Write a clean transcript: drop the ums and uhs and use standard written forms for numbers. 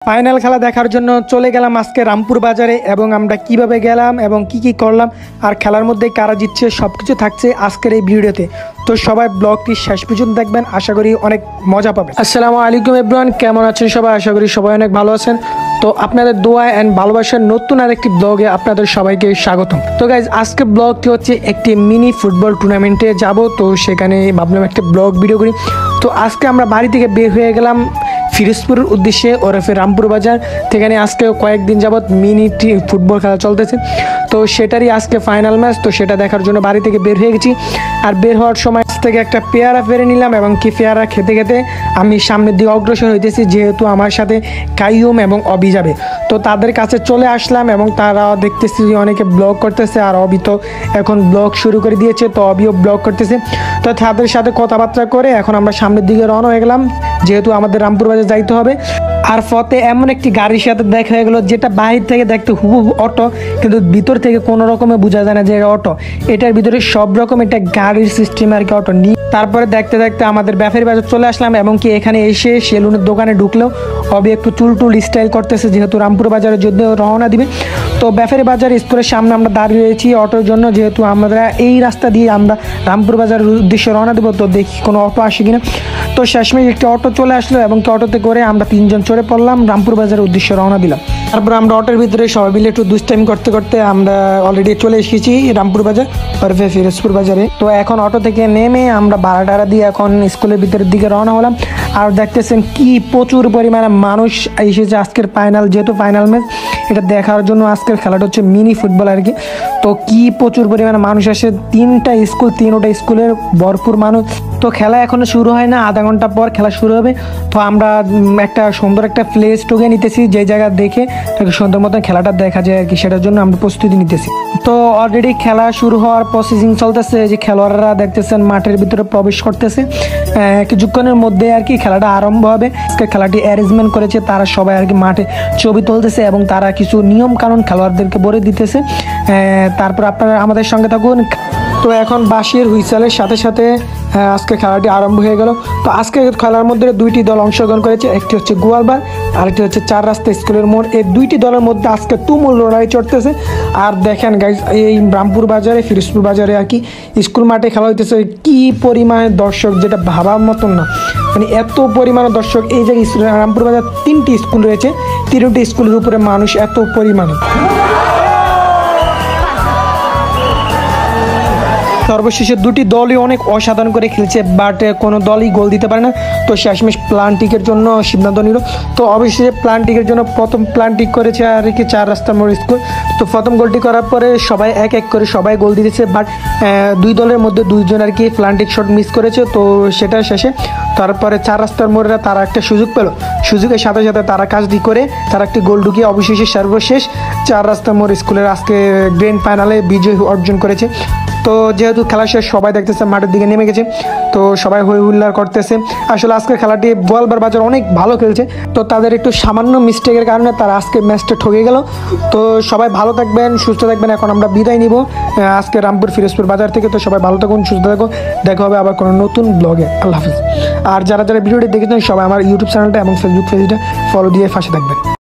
Final খেলা দেখার জন্য চলে গেলাম আজকে রামপুর বাজারে এবং আমরা কিভাবে গেলাম এবং কি করলাম আর খেলার মধ্যে কারা জিতছে সবকিছু থাকছে আজকের এই ভিডিওতে। তো সবাই ব্লগটি শেষ পর্যন্ত দেখবেন, আশা করি অনেক মজা পাবেন। আসসালামু আলাইকুম এভরিওয়ান, কেমন আছেন সবাই? আশা করি সবাই অনেক ভালো আছেন। তো আপনাদের দোয়া অ্যান্ড ভালোবাসার নতুন আরেকটি ব্লগে আপনাদের সবাইকে স্বাগতম। তো গাইজ, আজকে ব্লগটি হচ্ছে একটি মিনি ফুটবল টুর্নামেন্টে যাব, তো সেখানে ভাবলাম একটা ব্লগ ভিডিও করি। তো আজকে আমরা বাড়ি থেকে বের হয়ে গেলাম ফিরোজপুরের উদ্দেশ্যে, ওরফে রামপুর বাজার। সেখানে আজকে কয়েকদিন যাবৎ মিনি ফুটবল খেলা চলতেছে, তো সেটারই আজকে ফাইনাল ম্যাচ। তো সেটা দেখার জন্য বাড়ি থেকে বের হয়ে গেছি। আর বের হওয়ার সময় থেকে একটা পেয়ারা ফেরে নিলাম এবং কি পেয়ারা খেতে খেতে আমি সামনের দিকে অগ্রসর হইতেছি, যেহেতু আমার সাথে কাইয়ুম এবং অবি যাবে। তো তাদের কাছে চলে আসলাম এবং তারা দেখতেছি অনেকে ব্লগ করতেছে, আর অবি তো এখন ব্লগ শুরু করে দিয়েছে, তো অবিও ব্লগ করতেছে। তো তাদের সাথে কথাবার্তা করে এখন আমরা সামনের দিকে রওনা হয়ে গেলাম, যেহেতু আমাদের রামপুর বাজার যাইতে হবে। আর পথে এমন একটি গাড়ির সাথে দেখা হয়ে গেল, যেটা বাহির থেকে দেখতে হুবহু অটো, কিন্তু ভিতর থেকে কোনো রকমে বোঝা যায় না যে অটো। এটার ভিতরে সব রকম একটা গাড়ির সিস্টেম আর কি, অটো নিয়ে তারপরে দেখতে দেখতে আমাদের ব্যাপারী বাজার চলে আসলাম এবং কি এখানে এসে সেলুনের দোকানে ঢুকলেও অবি একটু চুল স্টাইল করতেছে, যেহেতু রামপুর বাজারে যদি রওনা দিবে। তো ব্যাপারী বাজার স্টোরের সামনে আমরা দাঁড়িয়ে রয়েছি অটোর জন্য, যেহেতু আমরা এই রাস্তা দিয়ে আমরা রামপুর বাজারের উদ্দেশ্যে রওনা দেবো। তো দেখি কোনো অটো আসে কিনা। তো শেষমেশ একটি অটো চলে আসলো এবং অটোতে করে আমরা তিনজন চড়ে পড়লাম, রামপুর বাজারের উদ্দেশ্যে রওনা দিলাম। তারপর আমরা অটোর ভিতরে সবাই মিলে একটু দুষ্টাইম করতে করতে আমরা অলরেডি চলে এসেছি রামপুর বাজার, ওরফে ফিরোজপুর বাজারে। তো এখন অটো থেকে নেমে আমরা ভাড়া দিয়ে এখন স্কুলের ভিতরের দিকে রওনা হলাম। আর দেখতেছেন কি প্রচুর পরিমাণে মানুষ এসেছে আজকের ফাইনাল, যেহেতু ফাইনাল ম্যাচ, এটা দেখার জন্য আজকের খেলাটা হচ্ছে মিনি ফুটবল আর কি। তো কি প্রচুর পরিমাণে মানুষ আসে, তিনটা স্কুলের ভরপুর মানুষ। তো খেলা এখনো শুরু হয় না, আধা ঘন্টা পর খেলা শুরু হবে। তো আমরা একটা সুন্দর একটা প্লেস টুকে নিতেছি, যে জায়গা দেখে সুন্দর মতন খেলাটা দেখা যায় আর কি, সেটার জন্য আমরা প্রস্তুতি নিতেছি। তো অলরেডি খেলা শুরু হওয়ার প্রসেসিং চলতেছে, যে খেলোয়াড়রা দেখতেছেন মাঠের ভিতরে প্রবেশ করতেছে। কিছুক্ষণের মধ্যে আর কি খেলাটা আরম্ভ হবে। আজকে খেলাটি অ্যারেঞ্জমেন্ট করেছে তারা সবাই আর কি, মাঠে ছবি তুলতেছে এবং তারা কিছু নিয়ম কানুন খেলোয়াড়দেরকে বলে দিতেছে। তারপর আপনারা আমাদের সঙ্গে থাকুন। তো এখন বাঁশির হুইসেলের সাথে সাথে আজকে খেলাটি আরম্ভ হয়ে গেল। তো আজকে খেলার মধ্যে দুইটি দল অংশগ্রহণ করেছে, একটি হচ্ছে গোয়ালবার আর একটি হচ্ছে চার রাস্তা স্কুলের মোড়। এই দুইটি দলের মধ্যে আজকে তুমুল লড়াই চড়তেছে। আর দেখেন গাইজ, এই রামপুর বাজারে ফিরোজপুর বাজারে আর কি স্কুল মাঠে খেলা হইতেছে, কি পরিমাণে দর্শক, যেটা ভাবার মতন না। মানে এত পরিমাণে দর্শক এই জায়গায়। রামপুর বাজার তিনটি স্কুল রয়েছে, তিনটি স্কুলের উপরে মানুষ এত পরিমাণে। সর্বশেষে দুটি দলই অনেক অসাধারণ করে খেলছে, বাট কোনো দলই গোল দিতে পারে না। তো শেষমেশ প্লান্টিকের জন্য সিদ্ধান্ত নিল। তো অবশেষে প্লান্টিকের জন্য প্রথম প্লান্টিক করেছে আর কি চার রাস্তার মোড় স্কুল। তো প্রথম গোলটি করার পরে সবাই এক এক করে সবাই গোল দিতেছে, বাট দুই দলের মধ্যে দুইজন আর কি প্লান্টিক শট মিস করেছে। তো সেটা শেষে তারপরে চার রাস্তার মোড়েরা তারা একটা সুযোগ পেল, সুযোগের সাথে সাথে তারা কাজটি করে তারা একটি গোল ঢুকিয়ে অবশেষে সর্বশেষ চার রাস্তার মোড় স্কুলের আজকে গ্র্যান্ড ফাইনালে বিজয় অর্জন করেছে। তো যেহেতু খেলা শেষ, সবাই দেখতেছে মাঠের দিকে নেমে গেছে, তো সবাই হই হুল্লার করতেছে। আসলে আজকের খেলাটি গোয়ালবার বাজার অনেক ভালো খেলছে, তো তাদের একটু সামান্য মিস্টেকের কারণে তারা আজকে ম্যাচটা ঠকে গেল। তো সবাই ভালো থাকবেন, সুস্থ থাকবেন। এখন আমরা বিদায় নিব আজকে রামপুর ফিরোজপুর বাজার থেকে। তো সবাই ভালো থাকুন, সুস্থ থাকুন, দেখা হবে আবার কোনো নতুন ব্লগে। আল্লাহ হাফিজ। আর যারা ভিডিওটি দেখেছেন সবাই আমার ইউটিউব চ্যানেলটা এবং ফেসবুক পেজটা ফলো দিয়ে পাশে থাকবেন।